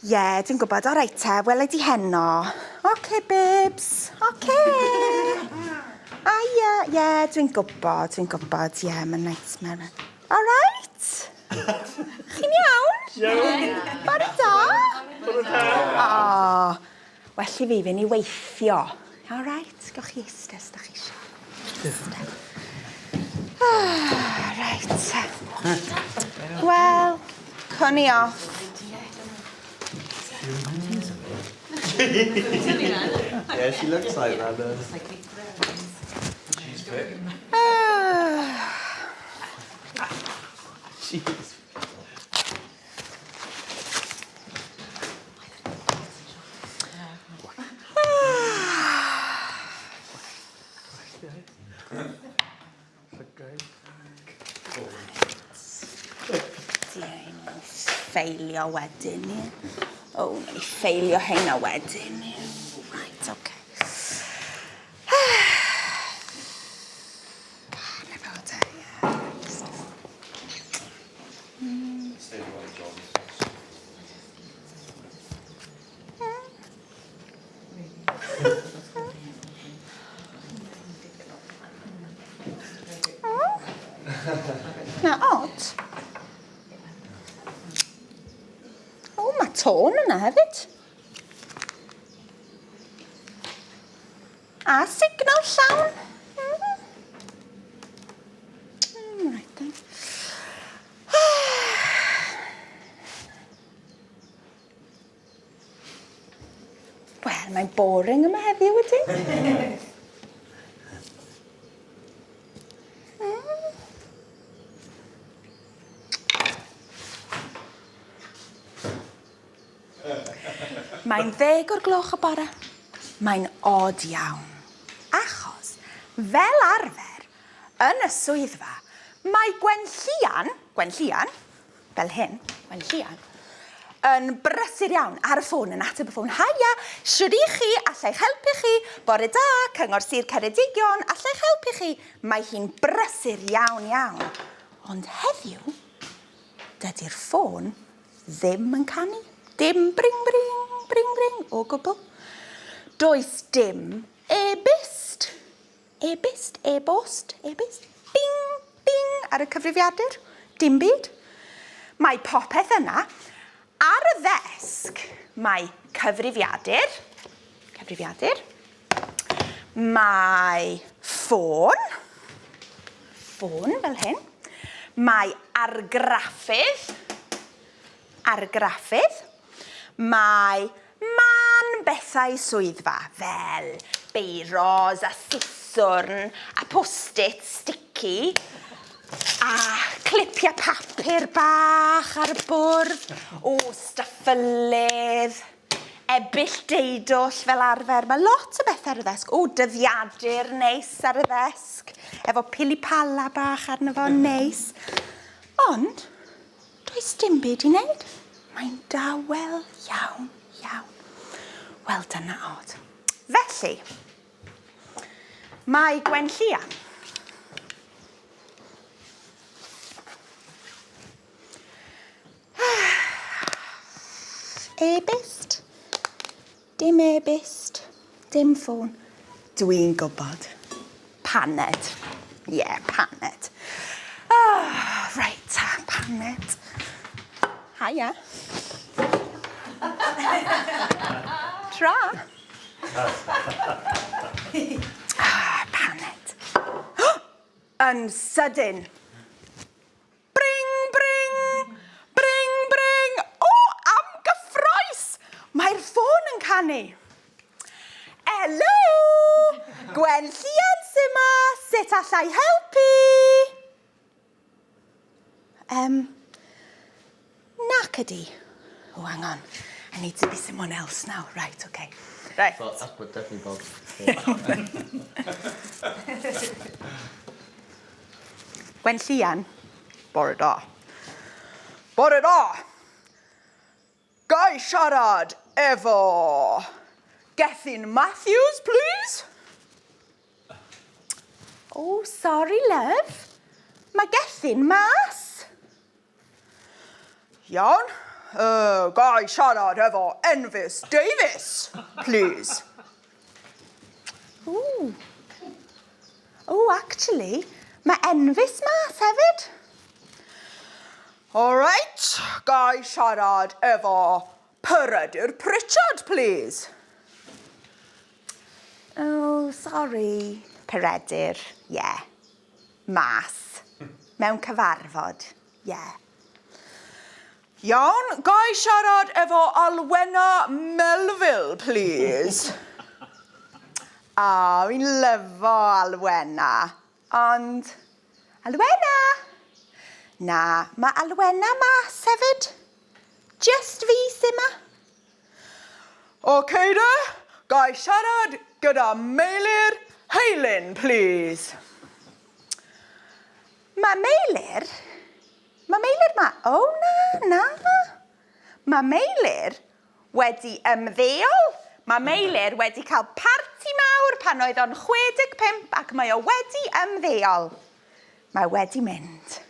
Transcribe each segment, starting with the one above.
Ie, dwi'n gwybod, o reit te, welai di heno. Oce, bibs, oce. A ie, dwi'n gwybod, ie, mae'n neis mewn. O reit? Chi'n iawn? Iawn. Bore da? Bore da. O, well i fi fynd i weithio. O reit, gawch chi eistedd, da chi eisiau. Reit. Wel, cwn i off. Yeah, she looks like that. She's fit. Jeez. Ffeilio wedyn, ie. O, na i ffeilio heina wedyn, ie. Right, oce. Na fod e, ie. Na, odd. O, mae tôn yna hefyd. A signal llawn. Right then. Wel, mae'n boring yma heddiw wedyn. Mae'n 10 o'r gloch y bore. Mae'n od iawn. Achos, fel arfer, yn y swyddfa, mae Gwenllian, fel hyn, Gwenllian, yn brysur iawn ar y ffôn, yn ateb y ffôn. Haia, siwr i chi, allai'ch helpu chi, bore da, cyngor Sir Ceredigion, allai'ch helpu chi. Mae hi'n brysur iawn. Ond heddiw, dydy'r ffôn ddim yn canu. Dim bring, o gwbl. Does dim e-byst, bing, ar y cyfrifiadur. Dim byd. Mae popeth yna. Ar y ddesg, mae cyfrifiadur. Mae ffôn fel hyn. Mae argraffydd. Mae bethau swyddfa, fel beiros a siswrn a post-it sticky a clipiau papur bach ar y bwrdd, o staffylydd, ebyll deudwll fel arfer. Mae lot o bethau ar y ddesg. O, dyddiadur neis ar y ddesg, efo pili-pala bach arno fo neis. Ond, does dim byd i wneud. Mae'n dawel iawn. Wel, dyna od. Felly, mae Gwenllian e-byst, dim e-byst, dim ffôn. Dwi'n gwybod. Paned. Ie, paned. Reit, paned. Haia. Tra. Paned. Yn sydyn. Bring. O, am gyffroes. Mae'r ffôn yn canu. Helo! Gwenllian sy'ma, sut allai helpu? Nac ydi. Oh, hang on. I need to be someone else now. Right, okay. Right. Well, that would definitely bother. Gwenllian, bore da. Gai siarad efo Gethin Matthews, please? Oh, sorry, love. Mae Gethin mas. Iawn. Gai siarad efo Enfys Davies, please. Ooh. Oh, actually, mae Enfys mas hefyd. All right, gai siarad efo Peredur Pritchard, please. Oh, sorry, Peredur. Yeah. Mas. Mewn cyfarfod. Yeah. Iawn, gai siarad efo Alwena Melville, please. Fi'n lyfo Alwena. Ond, Alwena? Na, mae Alwena mas hefyd. Just fi sy'n ma. OK, de. Gai siarad gyda Meilir Heilyn, please. Mae Meilir ma. O, na. Mae Meilir wedi ymddeol. Mae Meilir wedi cael parti mawr pan oedd o'n 65 ac mae o wedi ymddeol. Mae wedi mynd.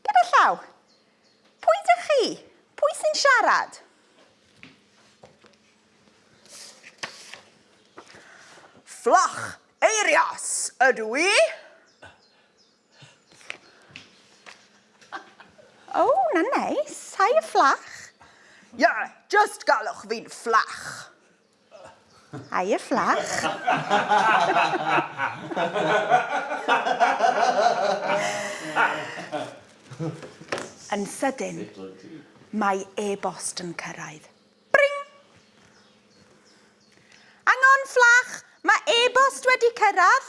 Gyda llaw, pwy dych chi? Pwy sy'n siarad? Fflach, Eirias, ydw i? Oh, na neis. Hi, Fflach. Yeah, just galwch fi'n Fflach. Hi, Fflach. Yn sydyn, mae e-bost yn cyrraedd. Bring! Angon, Fflach, mae e-bost wedi cyrraedd.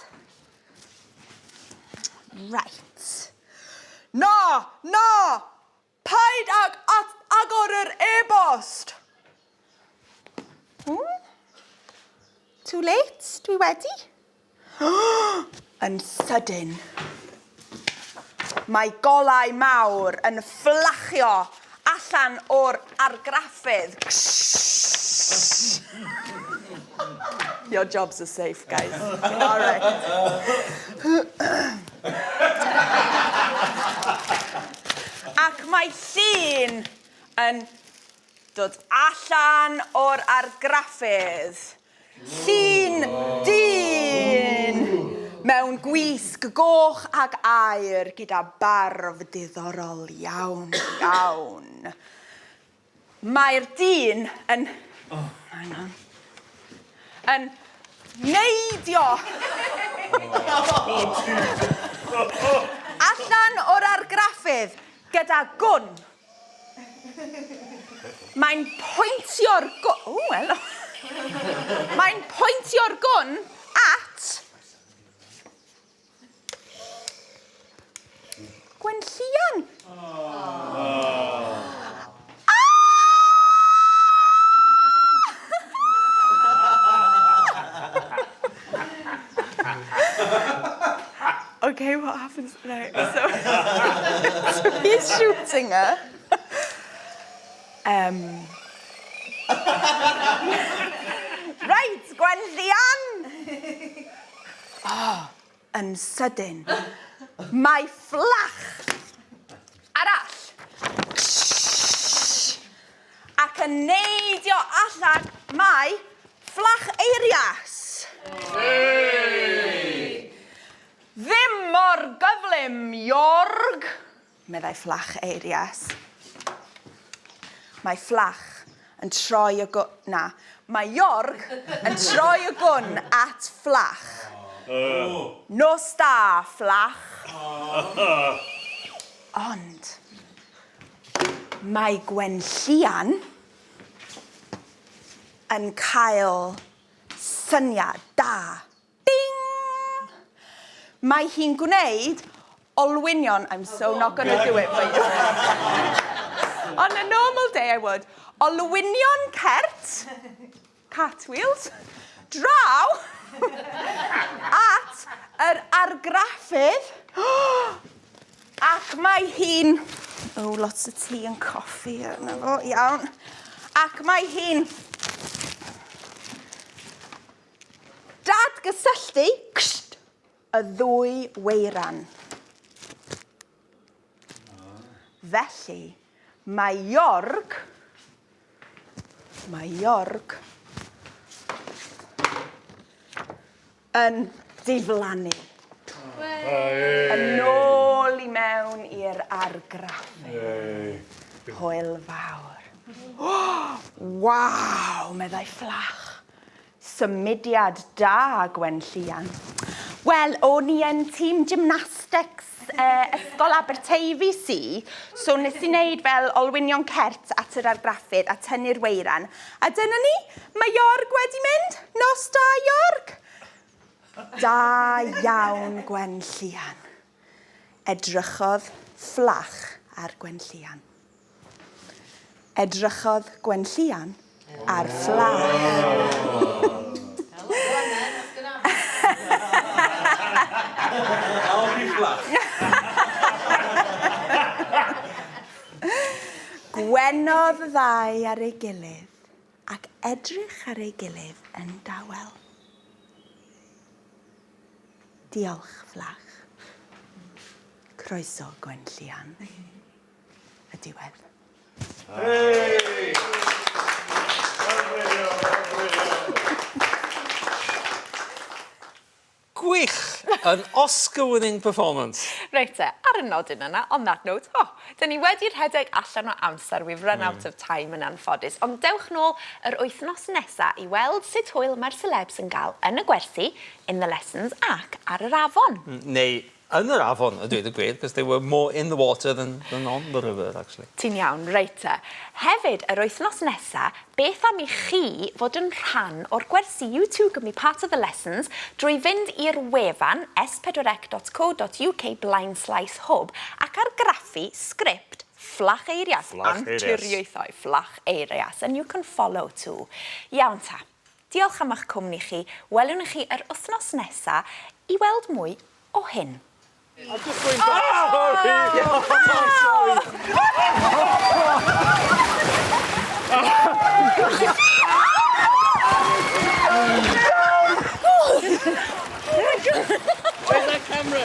Right. Na! Paid agor yr e-bost. Too late, dwi wedi. Yn sydyn, mae golau mawr yn fflachio allan o'r argraffydd. Your jobs are safe, guys. All right. Ac mae llun yn dod allan o'r argraffydd. Llun dyn mewn gwisg goch ag aur gyda barf diddorol iawn. Mae'r dyn yn neidio allan o'r argraffydd gyda gwn. Mae'n pwyntio'r gwn... Mae'n pwyntio'r gwn at Gwenllian. Okay, what happens? Right, so he's shooting her. Right, Gwenllian! Yn sydyn, mae fflach arall ac yn neidio allan mae fflach Eirias. Ddim mor gyflym, Iorg, meddai fflach Eirias. Mae fflach yn troi y gwn... Na, mae Iorg yn troi y gwn at fflach. Nos da, fflach. Ond mae Gwenllian yn cael syniad da. Ding! Mae hi'n gwneud olwynion. I'm so not going to do it for you. On a normal day, I would. Olwynion cert, cartwheels, draw at yr argraffydd. Ac mae hi'n... Oh, lots of tea and coffee. Iawn. Ac mae hi'n... dadgysylltu y ddwy weiran. Felly, Mae Iorg yn diflannu. Yn ôl I mewn i'r argraffu. Hwyl fawr. Waw, meddai Fflach. Symudiad da, Gwenllian. Wel, o'n I yn tîm gymnastics ysgol Aberteifi si, so nes I wneud fel olwynion cert at yr argraffydd a tynnu'r weiran. A dyna ni, mae Iorg wedi mynd. Nos da, Iorg. Da iawn, Gwenllian. Edrychodd Fflach ar Gwenllian. Edrychodd Gwenllian ar Fflach. Gwenodd y ddau ar ei gilydd ac edrych ar ei gilydd yn dawel. Diolch, Fflach. Croeso, Gwenllian. Y diwedd. Gwych! An Oscar-winning performance. Reit te, ar y nodyn yna, on that note, dyn ni wedi rhedeg allan o amser, we've run out of time yn anffodus, ond dewch nôl yr wythnos nesaf I weld sut hwyl mae'r celebs yn gael yn y gwersi, in the lessons ac ar yr afon. Neu yn yr afon, a dweud y gwir, because they were more in the water than on the river, actually. Ti'n iawn, reit te. Hefyd, yr wythnos nesaf, beth am I chi fod yn rhan o'r gwersi? You too can be part of the lessons drwy fynd i'r wefan s4c.co.uk/hub ac argraffu sgript Fflach Eirias, Anutriaethau, Fflach Eirias, and you can follow too. Iawn ta. Diolch am eich cwmni chi. Welwn I chi yr wythnos nesaf I weld mwy o hyn. I'm just going back. Where's that camera?